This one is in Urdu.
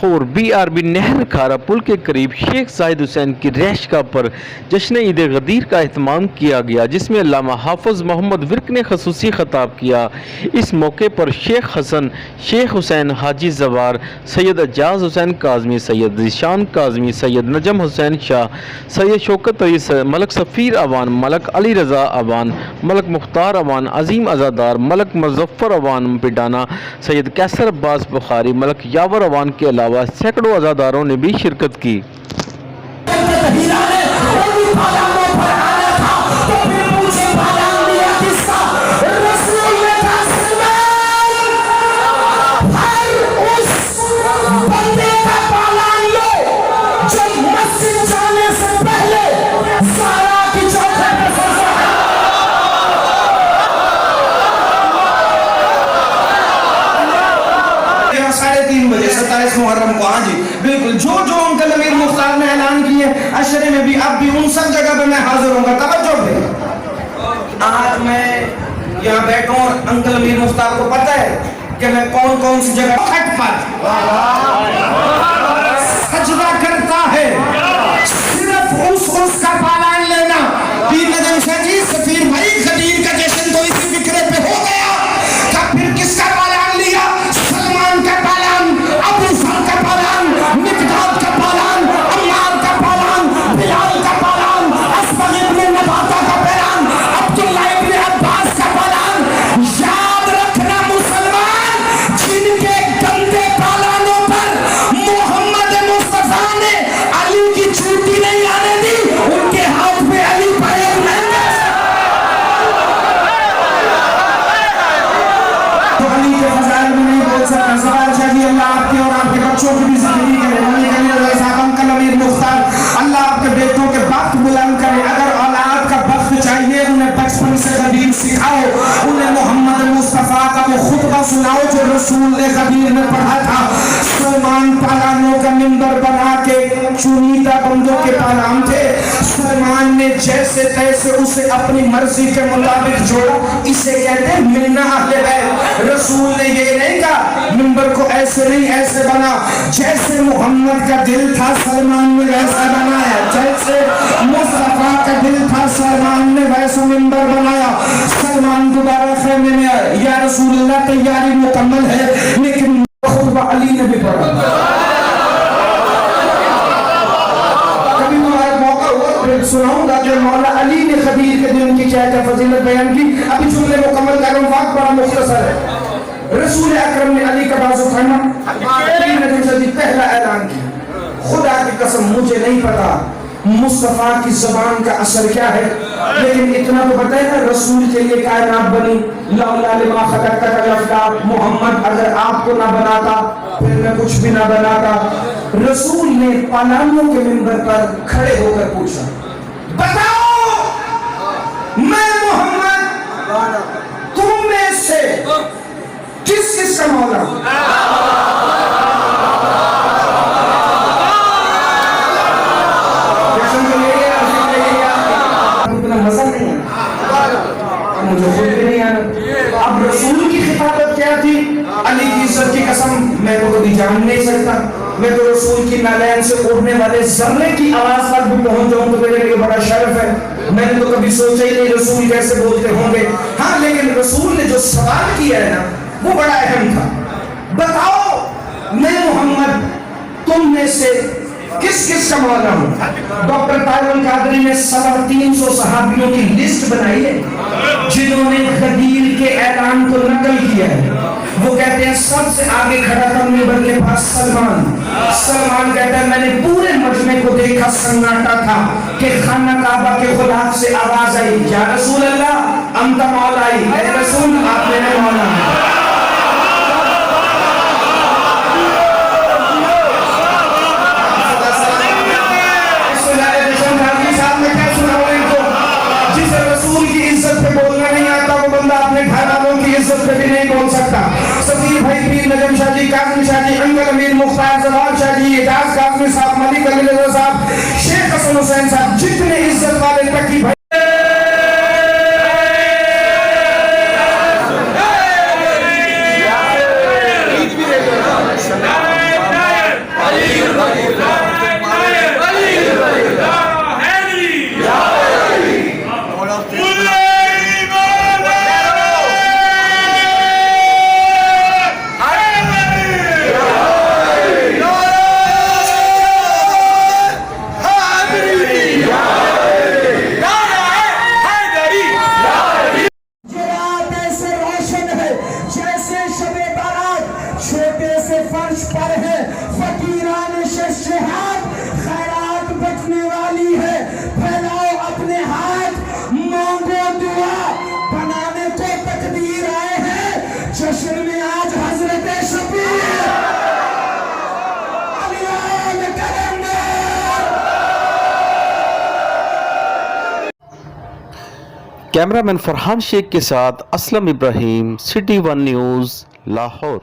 لاہور BRB نہر کھارا پل کے قریب شیخ زاہد حسین کی رہائشگاہ پر جشن عید غدیر کا اہتمام کیا گیا، جس میں علامہ حافظ محمد ورک نے خصوصی خطاب کیا۔ اس موقع پر شیخ حسن، شیخ حسین حاجی زوار، سید اعجاز حسین کاظمی، سید ذیشان کاظمی، سید نجم حسین شاہ، سید شوکت علی، ملک سفیر اوان، ملک علی رضا اوان، ملک مختار اوان، عظیم عزادار ملک مظفر اوان پڈانا، سید کیسر عباس بخاری، ملک یاور اوان کے علاوہ سینکڑوں عزاداروں نے بھی شرکت کی۔ محرم کو ہاں جی بالکل جو انکل امیر مختار نے اعلان کیے عشرے میں بھی اب بھی ان سب جگہ پہ میں حاضر ہوں گا۔ توجہ دیں، آج میں یہاں بیٹھوں اور انکل امیر مختار کو پتہ ہے کہ میں کون سی جگہ کھٹ پر سجدہ کرتا ہے، صرف اس کا پالان لینا۔ پیر نجم شاہ جی سفیر بھائی غدیر کا جشن تو اسی فکرے پہ ہو گیا کہ پھر کس کا پالان لیا؟ سلمان کا پالان، ابو ذر کا پالان، مقداد کا پالان، عمار کا پالان، بلال کا پالان، اسبغ ابن نباتہ کا پالان، عبداللہ ابن عباس کا پالان۔ یاد رکھنا مسلمان، جن کے گندے پالانوں پر محمد مصطفیٰ نے علی کی چوٹی نہیں آنے دی، ان کے ہاتھ میں علی پائے نہیں گئے۔ تو علی کے فضائل میں نہیں بول سکتا، سوال چاہیے اللہ آپ کے اور آپ کے بچوں کی بھی زندگی کرے۔ انکل امیر مختار اللہ آپ کے بیٹوں کے بخت بلند کرے۔ اگر اولاد کا بخت چاہیے انہیں بچپن سے غدیر سکھاؤ، انہیں محمد مصطفیٰ کا وہ خطبہ سناؤ جو رسول نے غدیر میں پڑھا تھا۔ سلمان پالانوں کا منبر بنا کے چنیدہ بندوں کے پالان تھے، سلمان نے جیسے تیسے اسے اپنی مرضی کے مطابق جوڑا۔ اسے کہتے ہیں ملنا اہل بیت۔ رسول نے یہ نہیں کہا منبر کو ایسے نہیں ایسے بنا، جیسے محمد کا دل تھا سلمان نے ویسا بنایا، جیسے مصطفیٰ کا دل تھا سلمان نے ویسا منبر بنایا۔ سلمان دوبارہ خیمے میں آئے، یا رسول اللہ تیاری مکمل ہے، لیکن خطبہ علی نے بھی پڑھا۔ کبھی تمہارا موقع ہوا پھر سناؤں گا کہ مولا علی نے غدیر کے دن کی کیا کیا فضیلت بیان کی۔ ابھی جملے مکمل کر رہا ہوں، وقت بڑا مختصر ہے۔ رسول اکرم نے علی کا بازو تھاما، پہلا اعلان کیا، خدا کی قسم مجھے نہیں پتا مصطفیٰ کی زبان کا اثر کیا ہے، لیکن اتنا تو پتہ ہے نا رسول کے لیے کائنات بنی۔ لولا لما خلقت الافلاک، محمد اگر آپ کو نہ بناتا پھر میں کچھ بھی نہ بناتا۔ رسول نے پالانوں کے منبر پر کھڑے ہو کر پوچھا، بتاؤ میں محمد تم میں سے کس کا مولا؟ مزہ نہیں ہے، مجھے خود بھی نہیں آنا۔ اب رسول کی خطابت کیا تھی؟ علی کی عزت کی قسم میں تو کبھی جان نہیں سکتا، میں تو رسول کی نالین سے اڑنے والے ذرے کی آواز تک بھی پہنچ جاؤں تو میرے لیے بڑا شرف ہے۔ میں نے تو کبھی سوچا ہی نہیں رسول کیسے بولتے ہوں گے۔ ہاں لیکن رسول نے جو سوال کیا ہے نا وہ بڑا اہم تھا، بتاؤ میں محمد تم میں سے کس کا مولا ہوں؟ ڈاکٹر طاہر قادری نے 350 صحابیوں کی لسٹ بنائی ہے جنہوں نے غدیر کے اعلان کو نقل کیا ہے۔ وہ کہتے ہیں سب سے آگے کھڑا تھا منبر کے پاس سلمان کہتا ہے میں نے پورے مجمع کو دیکھا، سناٹا تھا کہ خانہ کعبہ کے غلاف سے آواز آئی، یا رسول اللہ انت مولائی، اے رسول آپ میرے مولا ہیں۔ سفیر بھائی پیر نجم شاہ جی، کاظم شاہ جی، انکل امیر مختار، زوال شاہ جی، اعجاز کاظمی صاحب، ملک علی رضا صاحب، شیخ حسن حسین صاحب، جتنے عزت والے تقی بھائی کیمرہ مین فرحان شیخ کے ساتھ اسلم ابراہیم، سٹی ون نیوز، لاہور۔